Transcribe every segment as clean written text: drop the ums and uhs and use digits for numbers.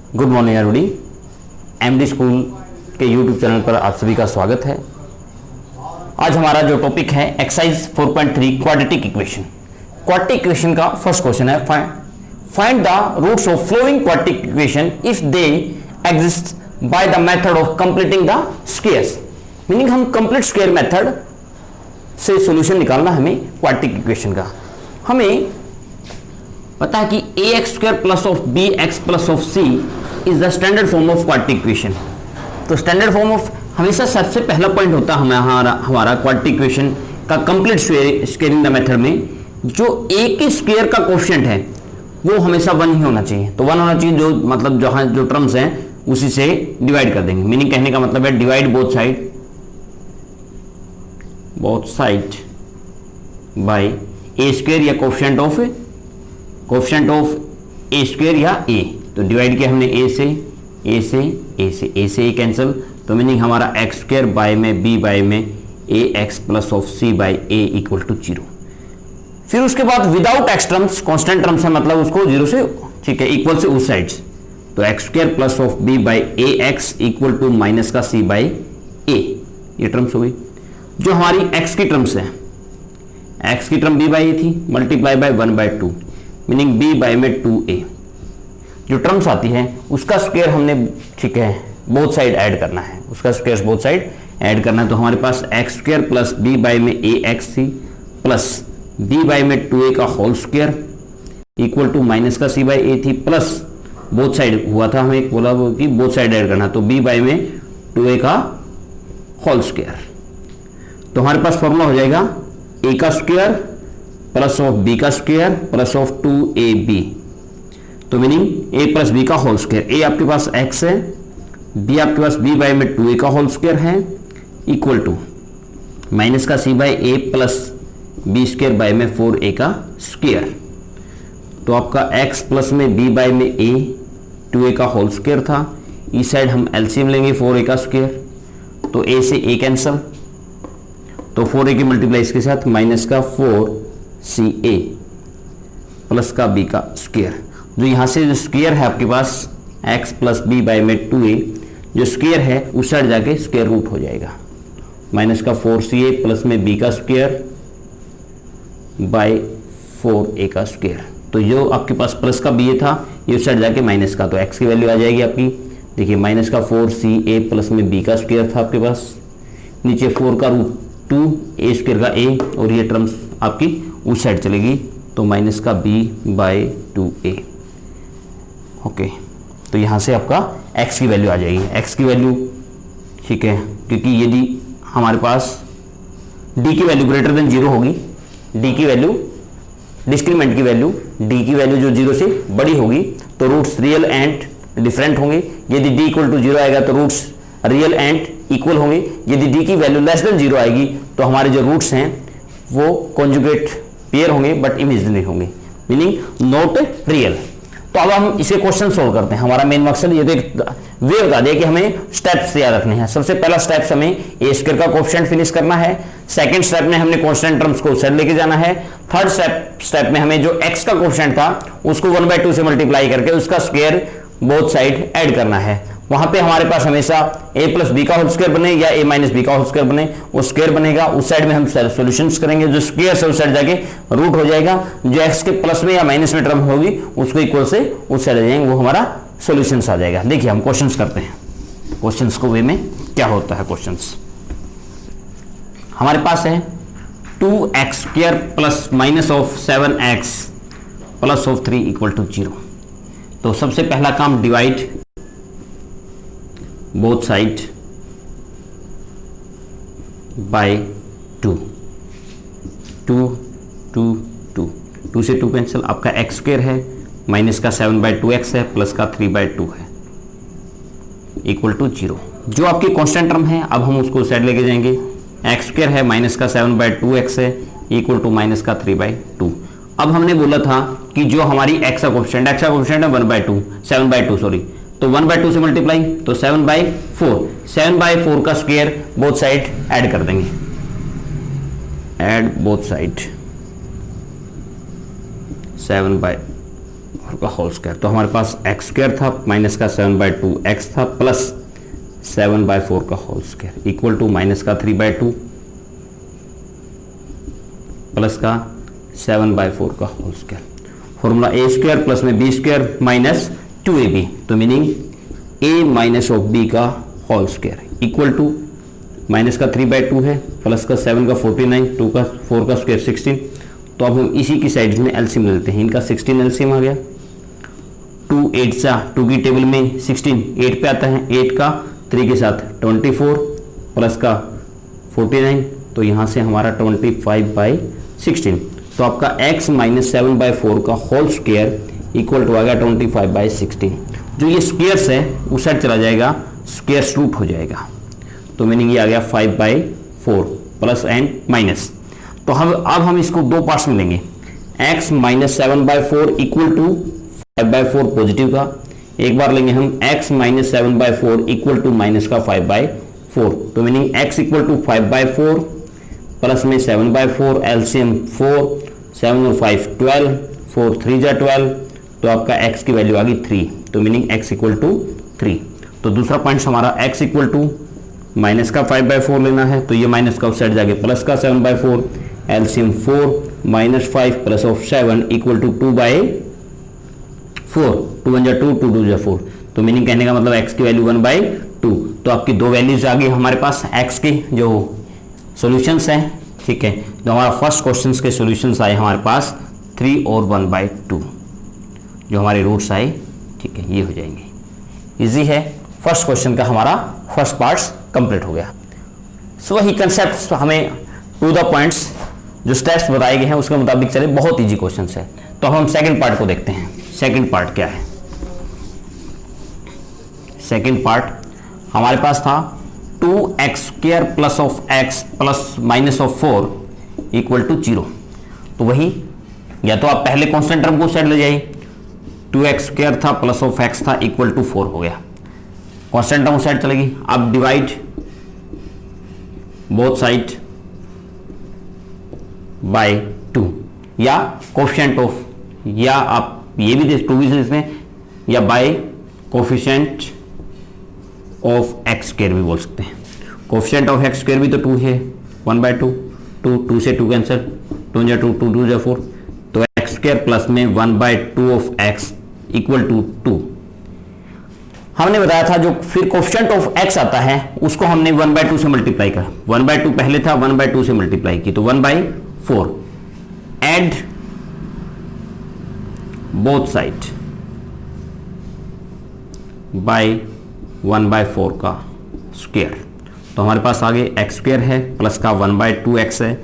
Good morning everybody. MD school के YouTube channel पर आप सभी का स्वागत है। आज हमारा जो टॉपिक है exercise 4.3 quadratic equation. Quadratic equation का फर्स्ट क्वेश्चन है find the roots of following quadratic equation if they exist by the method of completing the squares. Meaning हम कंप्लीट स्क्वायर मेथड से सॉल्यूशन निकालना हमें क्वाड्रेटिक इक्वेशन का। हमें पता है कि ax square plus of bx plus of c is the standard form of quadratic equation. तो स्टैंडर्ड फॉर्म ऑफ हमेशा सबसे पहला पॉइंट होता है हमारा क्वाड्रेटिक इक्वेशन का कंप्लीट स्क्वायरिंग द मेथड में जो a के स्क्वायर का कोएफिशिएंट है वो हमेशा 1 ही होना चाहिए। तो 1 होना चाहिए, जो मतलब जहां जो टर्म्स हैं उसी से डिवाइड कर देंगे। मीनिंग कहने का मतलब है divide both side by A square या कोएफिशिएंट ऑफ ए स्क्वायर या ए। तो डिवाइड किया हमने ए से कैंसिल, तो मीनिंग हमारा एक्स स्क्वायर बाय में बी बाय में A X plus of C by A equal to 0। फिर उसके बाद without X terms constant terms है, मतलब उसको 0 से ठीक है इक्वल से उस साइड्स। तो X square plus of B by A X equal to minus का सी बाय ए, ये टर्म्स हो गई। जो हमारी एक्स की टर्म्स है, एक्स की टर्म बी बाय ए थी multiply by 1/2 meaning B by में 2a। जो टर्म्स आती है उसका स्क्वायर हमने ठीक है बोथ साइड ऐड करना है, उसका स्क्वायर बोथ साइड ऐड करना है। तो हमारे पास X square plus B by में ए एक्स थी प्लस बी बाय में 2a का whole square equal to minus का सी बाय ए थी प्लस बोथ साइड हुआ था, हमें बोला कि बोथ साइड ऐड करना, तो बी बाय में 2a का होल स्क्वायर। तो हमारे पास फॉर्मूला हो जाएगा a का स्क्वायर प्लस ऑफ बी का स्क्वायर प्लस ऑफ 2ab। तो मीनिंग a प्लस बी का होल स्क्वायर, a आपके पास x है, b आपके पास b बाय में 2a का होल स्क्वायर है इक्वल टू माइनस का c by a plus B square by में 4a का स्क्वायर। तो आपका x प्लस में b बाय में a 2a का होल स्क्वायर था, इस साइड हम एलसीएम लेंगे 4a का स्क्वायर, तो a से a कैंसल, तो 4a की मल्टीप्लाई इसके साथ माइनस का 4ca प्लस का b का स्क्वायर। जो यहाँ से जो स्क्वायर है आपके पास x प्लस बी बाय में 2a, जो स्क्वायर है उस साइड जाके स्क्वायर रूट हो जाएगा, माइनस का 4ca प्लस में b का स्क्वायर बाय 4a का स्क्वायर। तो जो आपके पास प्लस का b था ये उस साइड जाके माइनस का, तो x की वैल्यू आ जाएगी आपकी, देखिए माइनस का 4ca प्लस में b का स्क्वायर था आपके पास, नीचे 4 का रूट 2 a स्क्वायर का a, और ये टर्म्स आपकी उस साइड चलेगी, तो माइनस का b बाय 2a। ओके, तो यहाँ से आपका x की वैल्यू आ जाएगी, x की वैल्यू ठीक है, क्योंकि यदि हमारे पास d की वैल्यू ग्रेटर देन 0 होगी, d की वैल्यू डिस्क्रीमेंट की वैल्यू d की वैल्यू जो 0 से बड़ी होगी तो रूट्स रियल एंड डिफरेंट होंगे। यदि d इक्वल टू 0 आएगा तो रूट्स रियल एंड इक्वल होंगे। यदि d की वैल्यू लेस देन 0 आएगी तो हमारे जो रूट्स हैं वो कॉन्जुगेट पेयर होंगे बट इमेजिनरी होंगे, मीनिंग नॉट रियल। तो अब हम इसे क्वेश्चन सोल्व करते हैं। हमारा मेन मकसद ये तो एक वे बता दिया कि हमें स्टेप्स याद रखने हैं। सबसे पहला स्टेप्स हमें ए स्क्वायर का कोएफिशिएंट फिनिश करना है, सेकंड स्टेप में हमने कांस्टेंट टर्म्स को साइड लेके जाना है, थर्ड स्टेप में हमें जो x का कोएफिशिएंट था उसको 1/2 से मल्टीप्लाई करके उसका स्क्वायर बोथ साइड ऐड करना है। वहां पे हमारे पास हमेशा a प्लस बी का होल स्क्वायर बने या a माइनस बी का होल स्क्वायर बने, वो स्क्वायर बनेगा, उस साइड में हम सॉल्यूशंस करेंगे, जो स्क्वायर से उस साइड जाके रूट हो जाएगा, जो x के प्लस में या माइनस में टर्म होगी उसको इक्वल से उस साइड आ जाएंगे, वो हमारा सॉल्यूशंस आ जाएगा। देखिए हम क्वेश्चंस करते हैं, क्वेश्चंस को वे में क्या होता है। क्वेश्चंस हमारे पास है 2x square plus minus of 7x plus of 3 equal to 0। तो सबसे पहला काम डिवाइड बोथ साइड बाय 2 से 2 कैंसिल, आपका एक्स स्क्वायर है माइनस का 7/2x है प्लस का 3/2 है इक्वल टू 0। जो आपकी कांस्टेंट टर्म है अब हम उसको साइड लेके जाएंगे, एक्स स्क्वायर है माइनस का 7/2x है इक्वल टू माइनस का 3/2। अब हमने बोला था कि जो हमारी x का कोएफिशिएंट है 7/2 सॉरी, तो 1/2 से मल्टीप्लाई, तो 7/4 का स्क्वायर बोथ साइड ऐड कर देंगे, ऐड बोथ साइड 7/4 4 का होल स्क्वायर। तो हमारे पास एक्स स्क्वायर था माइनस का 7/2 एक्स था प्लस 7/4 का whole square equal to minus का 3/2 प्लस का 7/4 का whole square. Formula A square plus में बी स्क्वायर माइनस 2ab, तो meaning a minus of b का whole square equal to minus का 3/2 है प्लस का 7 का 49 2 का 4 का स्क्वायर 16। तो अब हम इसी की साइड में एलसीएम लेते हैं। इनका 16 एलसीएम आ गया, 2 8 सा 2 की टेबल में 16 8 पे आता है, 8 का 3 के साथ 24 प्लस का 49, तो यहाँ से हमारा 25/16। तो आपका x माइनस 7/4 का होल स्क्वायर इक्वल टू आ गया 25/16। जो ये स्क्वायर्स है उस साइड चला जाएगा, स्क्वायर रूट हो जाएगा, तो मीनिंग ये आ गया 5/4 प्लस एंड माइनस। तो अब हम इसको दो पार्ट्स में लेंगे। x minus 7/4 equal to 5/4 positive का, एक बार लेंगे हम x minus 7/4 equal to minus का 5/4, तो meaning x equal to 5/4 plus में 7/4 एलसीएम 4 7 और 5 12 4 3 जा 12, तो आपका x की वैल्यू आ गई 3, तो मीनिंग x इक्वल टू 3। तो दूसरा पॉइंट हमारा x इक्वल टू माइनस का 5/4 लेना है, तो ये माइनस का उस साइड जाके प्लस का 7/4 LCM 4 minus 5 plus of 7 equal to 2/4, 2 1 जा 2 2 2 जा 4, तो मीनिंग कहने का मतलब x की वैल्यू 1/2। तो आपकी दो वैल्यूज आ गई हमारे पास x की जो सॉल्यूशंस हैं, ठीक है। तो हमारा फर्स्ट क्वेश्चन के सॉल्यूशंस आए हमारे पास 3 और 1/2, जो हमारे रूट्स आए, ठीक है, ये हो जाएंगे। इजी है, फर्स्ट क्वेश्चन का हमारा फर्स्ट पार्ट्स कंप्लीट हो गया। सो वही कंसेप्ट हमें टू द पॉइंट्स जो स्टेप्स बताए गए हैं उसके मुताबिक चले, बहुत इजी क्वेश्चन है। तो हम सेकंड पार्ट को देखते हैं। सेकंड पार्ट क्या है? सेकंड पार्ट हमारे पास था 2x² plus of x plus minus of 4 equal to 0। तो वही, या तो आप पहले कांस्टेंट टर्म को साइड ले जाइए, 2x² था प्लस ऑफ x था इक्वल टू 4 हो गया, कांस्टेंट टर्म साइड चलेगी। अब डिवाइड बोथ साइड बाय 2, या कोफिशिएंट ऑफ, या आप ये भी दे 2 भी दे इसमें, या बाय कोफिशिएंट ऑफ x² भी बोल सकते हैं। कोफिशिएंट ऑफ x² भी तो 2 है, 1/2, 2 से 2 कैंसिल, 2 जा 2 2 2 जा 4, तो x² प्लस में 1/2 ऑफ x इक्वल टू 2। हमने बताया था जो फिर कोफिशिएंट ऑफ x आता है उसको हमने 1/2 से मल्टीप्लाई करा, 1/2 पहले था, 1/2 से मल्टीप्लाई की, तो 1/4 एड बोथ साइड बाय 1/4 का स्क्वायर। तो हमारे पास आगे x² है प्लस का 1/2x है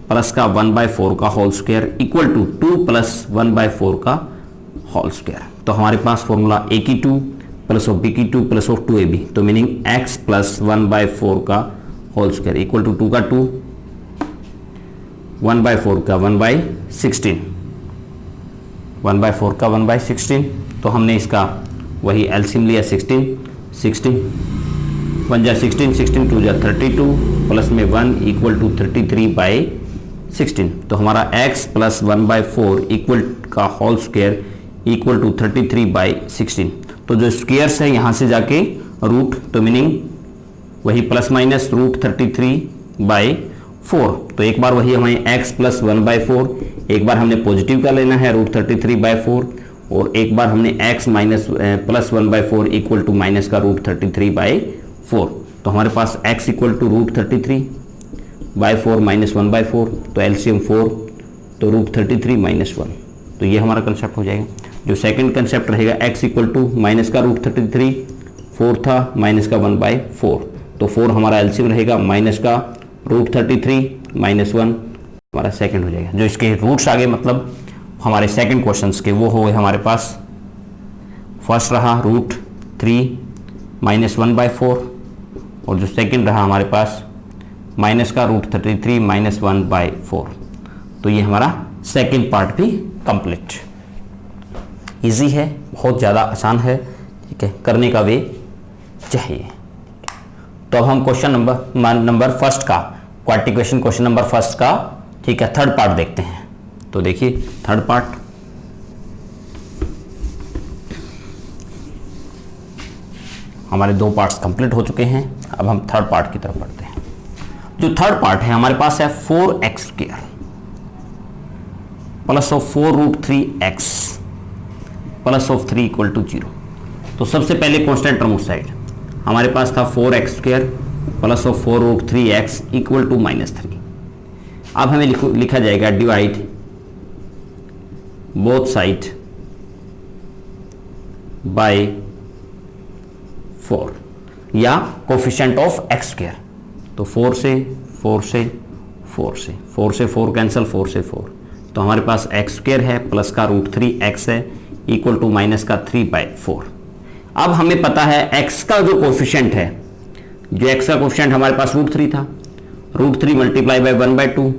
प्लस का 1/4 का whole square equal to 2 plus 1/4 का होल स्क्वायर। तो हमारे पास फॉर्मूला a की 2 प्लस ऑफ b की 2 प्लस ऑफ 2ab, तो मीनिंग x प्लस 1/4 का होल स्क्वायर इक्वल टू 2 का 2, 1/4 का 1/16, 1/4 का 1/16। तो हमने इसका वही एलसीएम लिया 16, 1 जा 16, 16 2 जा 32 प्लस में 1 इक्वल टू 33/16। तो हमारा x प्लस 1/4 इक्वल का होल स्क्वायर इक्वल टू 33/16। तो जो स्क्वायर्स है यहाँ से जाके रूट, तो मीनिंग वही प्लस माइनस रूट 33/4। तो एक बार वही हमें x प्लस 1/4, एक बार हमने पॉजिटिव का लेना है रूट 33/4, और एक बार हमने x minus plus 1/4 equal to minus का रूट 33/4। तो हमारे पास x equal to root 33/4 minus 1/4, तो एलसीएम 4, तो रूट 33 माइनस 1, तो ये हमारा कंसेप्ट हो जाएगा। जो सेकंड कंसेप्ट रहेगा x इक्वल टू माइनस का रूट 33, 4 था माइनस का 1/4, तो 4 हमारा एलसीएम रहेगा, माइनस का रूट 33 माइनस 1 हमारा सेकंड हो जाएगा। जो इसके रूट्स आगे मतलब हमारे सेकंड क्वेश्चंस के वो हो गए हमारे पास, फर्स्ट रहा रूट 3 माइनस 1/4, और जो सेकंड रहा हमारे पास माइनस का रूट 33 माइनस 1/4। तो ये हमारा सेकंड पार्ट भी कंप्लीट। इजी है, बहुत ज़्यादा आसान है, ठीक है, करने का वे चाहिए। तो अब हम क्वेश्चन नंबर फर्स्ट का, क्वाड्रिटिक क्वेश्चन नंबर फर्स्ट का, ठीक है, थर्ड पार्ट देखते हैं। तो देखिए थर्ड पार्ट, हमारे 2 पार्ट्स कंप्लीट हो चुके हैं। अब हम थर्ड पार्ट की तरफ बढ़ते हैं। जो थर्ड पार्ट है हमारे पास है 4x² plus of 4√3x plus of 3 equal to 0। तो सबसे पहले कांस्टेंट टर्म उस साइड हमारे पास था 4x² plus of 4√3x equal to -3। अब हमें लिखा जाएगा डिवाइड बोथ साइड बाय 4 या कोफिशिएंट ऑफ x²। तो 4 से 4 से 4 से 4 से 4 कैंसिल, 4 से 4, तो हमारे पास x² है प्लस का √3x है इक्वल टू माइनस का 3/4। अब हमें पता है x का जो कोफिशिएंट है, जो x का कोफिशिएंट हमारे पास √3 था, √3 मल्टीप्लाई बाय 1/2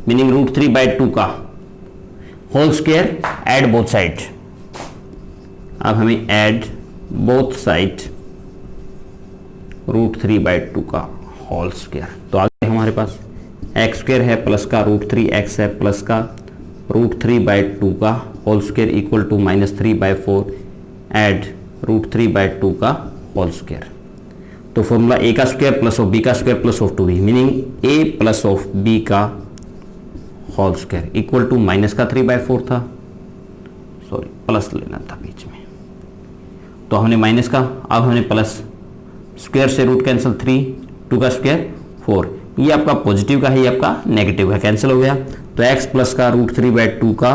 मीनिंग √3/2 का whole square add both side. अब हमें ऐड बोथ साइड √3/2 का होल स्क्वायर। तो आगे हमारे पास x² है प्लस का √3x है प्लस का √3/2 का whole square equal to -3/4 add √3/2 का होल स्क्वायर। तो फॉर्मूला a का स्क्वायर प्लस ऑफ b का square plus of 2b meaning a plus of b का whole square equal to minus का 3/4 था, सॉरी प्लस लेना था बीच में, तो हमने माइनस का, अब हमने प्लस, स्क्वायर से रूट कैंसिल 3, 2 का स्क्वायर 4, ये आपका पॉजिटिव का है, ये आपका नेगेटिव का कैंसिल हो गया। तो x प्लस का √3/2 का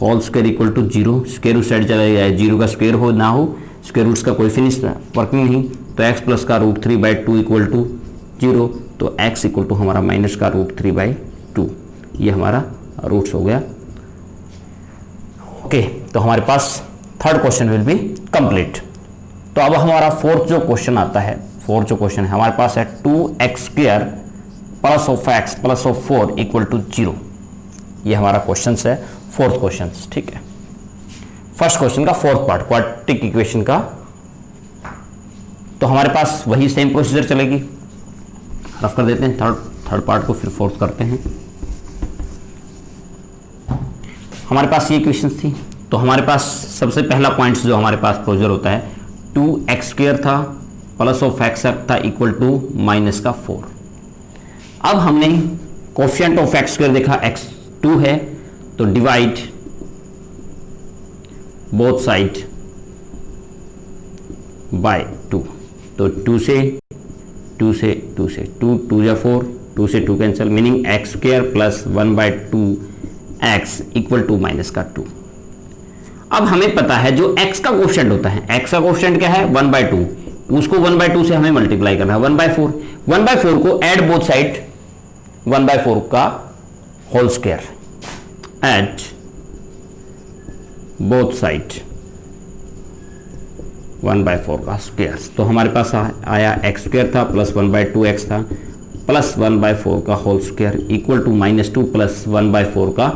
whole square equal to 0, square root side चला जाए, 0 का स्क्वायर हो ना हो, स्क्वायर रूट्स का कोई फिनिश वर्किंग नहीं, तो x प्लस का √3/2 इक्वल टू 0, तो x इक्वल टू हमारा माइनस का √3/2, ये हमारा रूट्स हो गया। ओके, तो हमारे पास third question will be complete. तो अब हमारा फोर्थ जो क्वेश्चन आता है, फोर्थ जो क्वेश्चन है हमारे पास है 2x² plus of x plus of 4 equal to 0। ये हमारा क्वेश्चन है, फोर्थ क्वेश्चन, ठीक है। फर्स्ट क्वेश्चन का फोर्थ पार्ट क्वाड्रेटिक इक्वेशन का, तो हमारे पास वही सेम प्रोसीजर चलेगी। रफ कर देते हैं थर्ड पार्ट को, फिर फोर्थ करते हैं। हमारे पास ये इक्वेशंस थी, तो हमारे पास सबसे पहला पॉइंट जो हमारे पास प्रोसीजर होता है 2x² था प्लस ऑफ x था इक्वल टू माइनस का 4। अब हमने कोफिशिएंट ऑफ x² देखा x2 है, तो डिवाइड बोथ साइड बाय 2, तो 2 से 2 से 2 से 2, 2 या 4, 2 से 2 cancel meaning x² plus 1/2x equal to minus का 2। अब हमें पता है जो x का कोफिशिएंट होता है, x का कोफिशिएंट क्या है 1/2, उसको 1/2 से हमें मल्टीप्लाई करना है 1/4, 1/4 को ऐड बोथ साइड 1/4 का whole square, add both side 1/4 का स्क्वायर। तो हमारे पास आया x² था प्लस 1/2x था प्लस 1/4 का whole square equal to -2 plus 1/4 का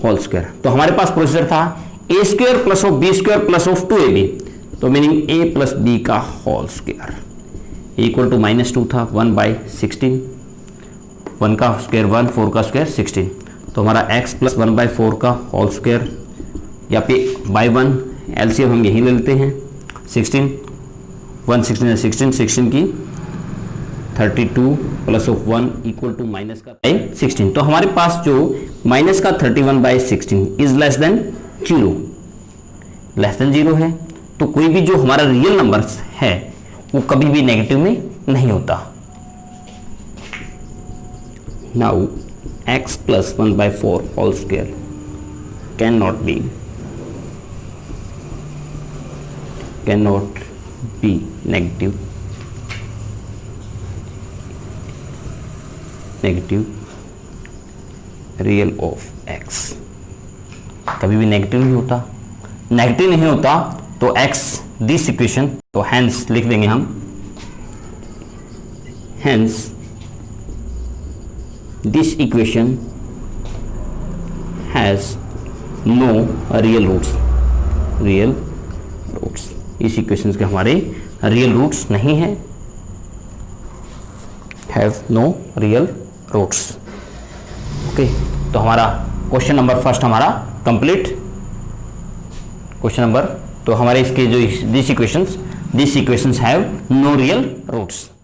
होल स्क्वायर। तो हमारे पास प्रोसीजर था a² plus of b² plus of 2ab, तो मीनिंग a प्लस b का होल स्क्वायर इक्वल टू -2 था 1/16, 1 का स्क्वायर 1, 4 का स्क्वायर 16, तो हमारा x प्लस 1/4 का होल स्क्वायर या पे बाय 1 एलसीएम हम यही ले लेते हैं 16, 1 16 16, 16 की 32 plus of 1 equal to minus का 16। तो हमारे पास जो माइनस का 31/16 is less than 0, less than 0 है, तो कोई भी जो हमारा रियल नंबर्स है वो कभी भी नेगेटिव में नहीं होता। Now x plus 1/4 whole square can not be negative real of x, कभी भी नेगेटिव नहीं होता। नेगेटिव नहीं होता तो x दिस इक्वेशन, तो हेंस लिख देंगे हम, hence this equation has no real roots, इस इक्वेशन के हमारे रियल रूट्स नहीं है, have no real roots. Okay, तो हमारा क्वेश्चन नंबर फर्स्ट हमारा कंप्लीट। क्वेश्चन नंबर, तो हमारे इसके जो this equations these equations have no real roots.